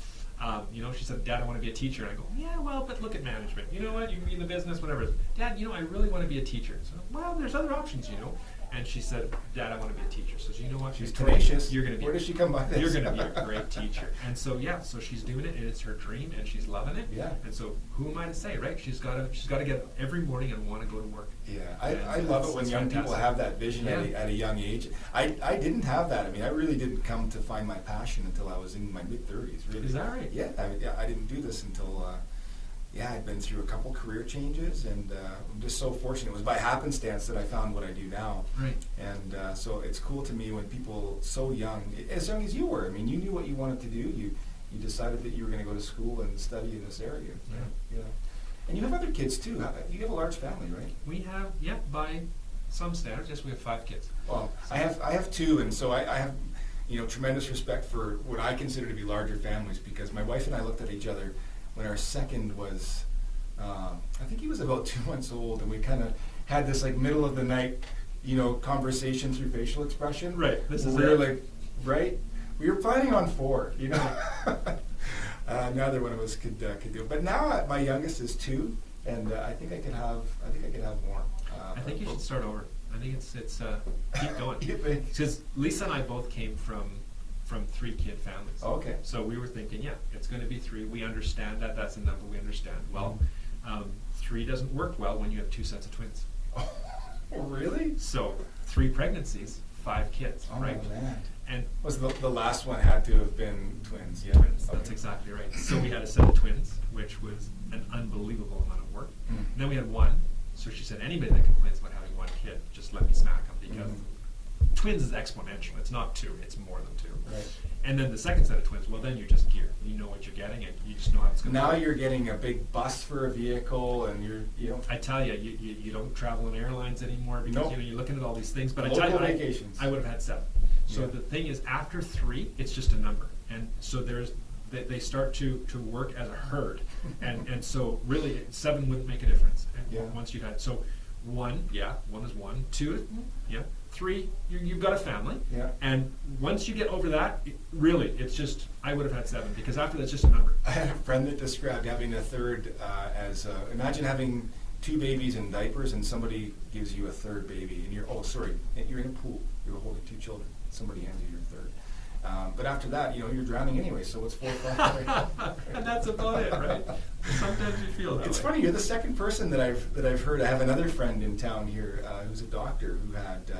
you know, she said, "Dad, I want to be a teacher." And I go, "Yeah, well, but look at management. You know what? You can be in the business, whatever." Dad, you know, I really want to be a teacher. So, well, there's other options, you know. And she said, "Dad, I want to be a teacher." So, you know what? She's tenacious. You're going to be. Where does she come by this? You're going to be a great teacher. And so, so she's doing it, and it's her dream, and she's loving it. Yeah. And so, who am I to say, right? She's got to get up every morning and want to go to work. Yeah, I love it when young people have that vision at a young age. I didn't have that. I mean, I really didn't come to find my passion until I was in my mid-30s. Really. Is that right? Yeah. I didn't do this until. I'd been through a couple career changes, and I'm just so fortunate. It was by happenstance that I found what I do now. Right. And so it's cool to me when people so young as you were. I mean, you knew what you wanted to do. You decided that you were going to go to school and study in this area. Yeah. And you have other kids too. You have a large family, right? We have, by some standards. Yes, we have 5 kids. Well, I have 2, and so I have, tremendous respect for what I consider to be larger families, because my wife and I looked at each other when our second was, I think he was about 2 months old, and we kind of had this like middle of the night, conversation through facial expression. Right. This is we were it. like, right? We were planning on 4, Neither one of us could do it. But now my youngest is 2, and I think I could have more. I think you should start over. I think it's keep going. You think? Because Lisa and I both came from 3-kid families. Oh, okay. So we were thinking, yeah, it's going to be 3. We understand that. That's a number we understand. Well, 3 doesn't work well when you have 2 sets of twins. Oh, really? So 3 pregnancies, 5 kids, Oh, right? man. And Was the last one had to have been twins? Yeah. twins. Okay. That's exactly right. So we had a set of twins, which was an unbelievable amount of work. Mm. And then we had 1. So she said, anybody that complains about having 1 kid, just let me smack them, because twins is exponential. It's not 2, it's more than 2. Right. And then the second set of twins, well, then you're just geared. You know what you're getting, and you just know how it's going to Now work. you're getting a big bus for a vehicle, and I tell you, you don't travel in airlines anymore, because Nope. you're looking at all these things. But I Local tell you, vacations. I would have had 7. So Yeah. the thing is, after 3, it's just a number, and so they start to work as a herd, and so really 7 wouldn't make a difference. And Yeah. once you had 1, yeah, 1 is 1, 2, yeah, 3, you've got a family. Yeah. And once you get over that, really, it's just, I would have had 7, because after that's just a number. I had a friend that described having a third as imagine having 2 babies in diapers, and somebody gives you a third baby, and you're in a pool. You're holding 2 children. Somebody hands you your third. But after that, you're drowning anyway. So it's 4 or 5. Right? And that's about it, right? Sometimes you feel that It's way. funny. You're the second person that I've heard. I have another friend in town here who's a doctor who had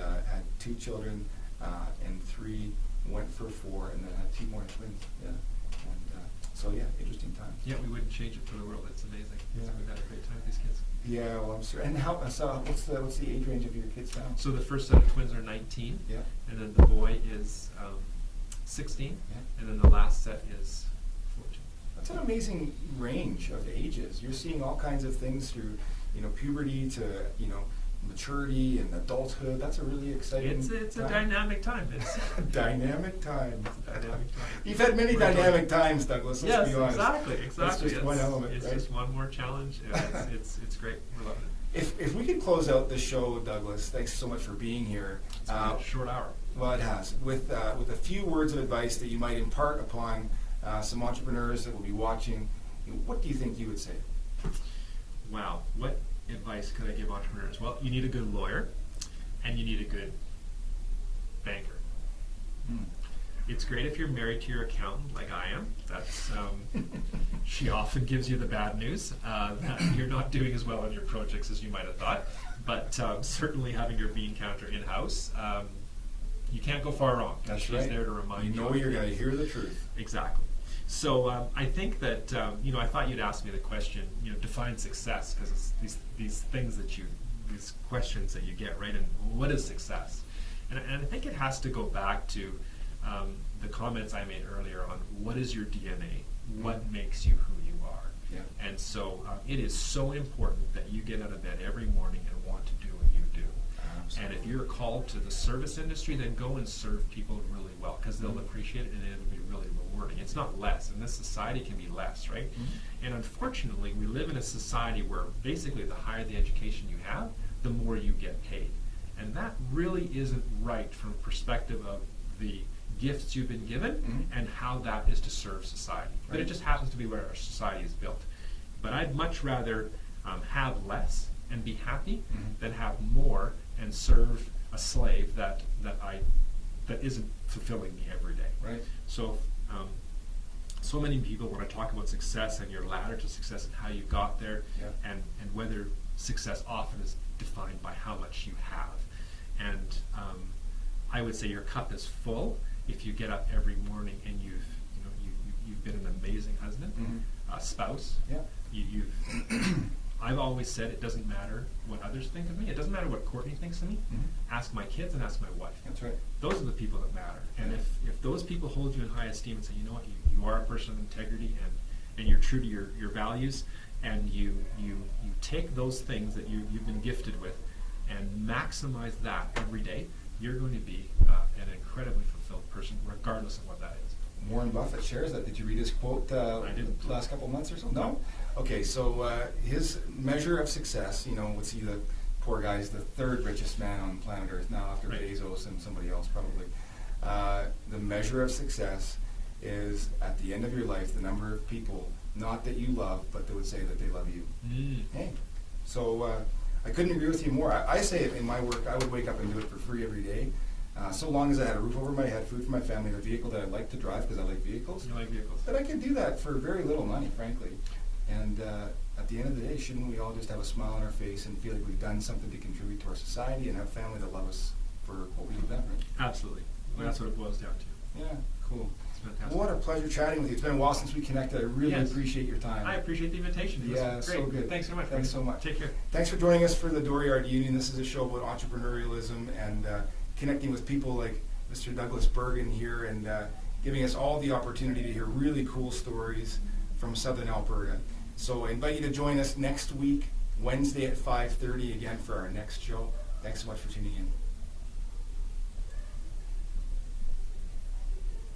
2 children, and 3 went for 4, and then had 2 more twins. Yeah. And so yeah, interesting times. Yeah, we wouldn't change it for the world. It's amazing. Yeah. We've had a great time with these kids. Yeah. Well, I'm sorry. And what's the age range of your kids now? So the first set of twins are 19, Yeah. and then the boy is 16, Yeah. and then the last set is 14. That's an amazing range of ages. You're seeing all kinds of things through, puberty to, maturity and adulthood. That's a really exciting. It's a time. dynamic time. It's Dynamic time. dynamic time. You've had many We're dynamic times, Douglas. Let's Yes, be honest. exactly. That's just one element, It's right? just one more challenge. And it's great. We're loving it. If we could close out the show, Douglas, thanks so much for being here. It's been a short hour. Well, it has. With a few words of advice that you might impart upon some entrepreneurs that will be watching, what do you think you would say? Wow, what advice could I give entrepreneurs? Well, you need a good lawyer, and you need a good banker. It's great if you're married to your accountant, like I am. That's she often gives you the bad news that you're not doing as well on your projects as you might have thought. But certainly having your bean counter in-house, you can't go far wrong. That's She's right. there to remind you. You know you're going to hear the truth. Exactly. So I think that I thought you'd ask me the question, define success, because it's these things that these questions that you get, right? And what is success? And I think it has to go back to the comments I made earlier on what is your DNA, what makes you who you are. Yeah. And so it is so important that you get out of bed every morning and want to do what you do. Absolutely. And if you're called to the service industry, then go and serve people really well, because they'll appreciate it and it'll be really rewarding. It's not less, and this society can be less, right? And unfortunately, we live in a society where basically the higher the education you have, the more you get paid. And that really isn't right from a perspective of the gifts you've been given and how that is to serve society. But it Right. just happens to be where our society is built. But I'd much rather have less and be happy than have more and serve a slave that isn't fulfilling me every day. Right. So so many people, when I talk about success and your ladder to success and how you got there, Yeah. and whether success often is defined by how much you have. And I would say your cup is full if you get up every morning and you've been an amazing husband, spouse. Yeah. I've always said it doesn't matter what others think of me. It doesn't matter what Courtney thinks of me. Ask my kids and ask my wife. That's right. Those are the people that matter. And if those people hold you in high esteem and say, you know what, you are a person of integrity and you're true to your values, and you take those things that you've been gifted with and maximize that every day, you're going to be an incredibly fulfilled person, regardless of what that is. Warren Buffett shares that. Did you read his quote I didn't. the last couple of months or so? No? No. Okay, so his measure of success, what's he, the poor guy's the third richest man on planet Earth now after Right. Bezos and somebody else probably. The measure of success is at the end of your life, the number of people, not that you love, but that would say that they love you. Hey, so I couldn't agree with you more. I say it in my work, I would wake up and do it for free every day. So long as I had a roof over my head, food for my family, and a vehicle that I like to drive because I like vehicles. You like vehicles? But I could do that for very little money, frankly. And at the end of the day, shouldn't we all just have a smile on our face and feel like we've done something to contribute to our society and have family that love us for what we've done, right? Absolutely. Well, that's what it boils down to. Yeah, cool. It's fantastic. What a pleasure chatting with you. It's been a while since we connected. I really Yes. appreciate your time. I appreciate the invitation. It was Yeah, great. so good. Thanks so much. Thanks Bergen. so much. Take care. Thanks for joining us for the Dooryard Union. This is a show about entrepreneurialism and connecting with people like Mr. Douglas Bergen here and giving us all the opportunity to hear really cool stories from Southern Alberta. So I invite you to join us next week, Wednesday at 5:30 again for our next show. Thanks so much for tuning in.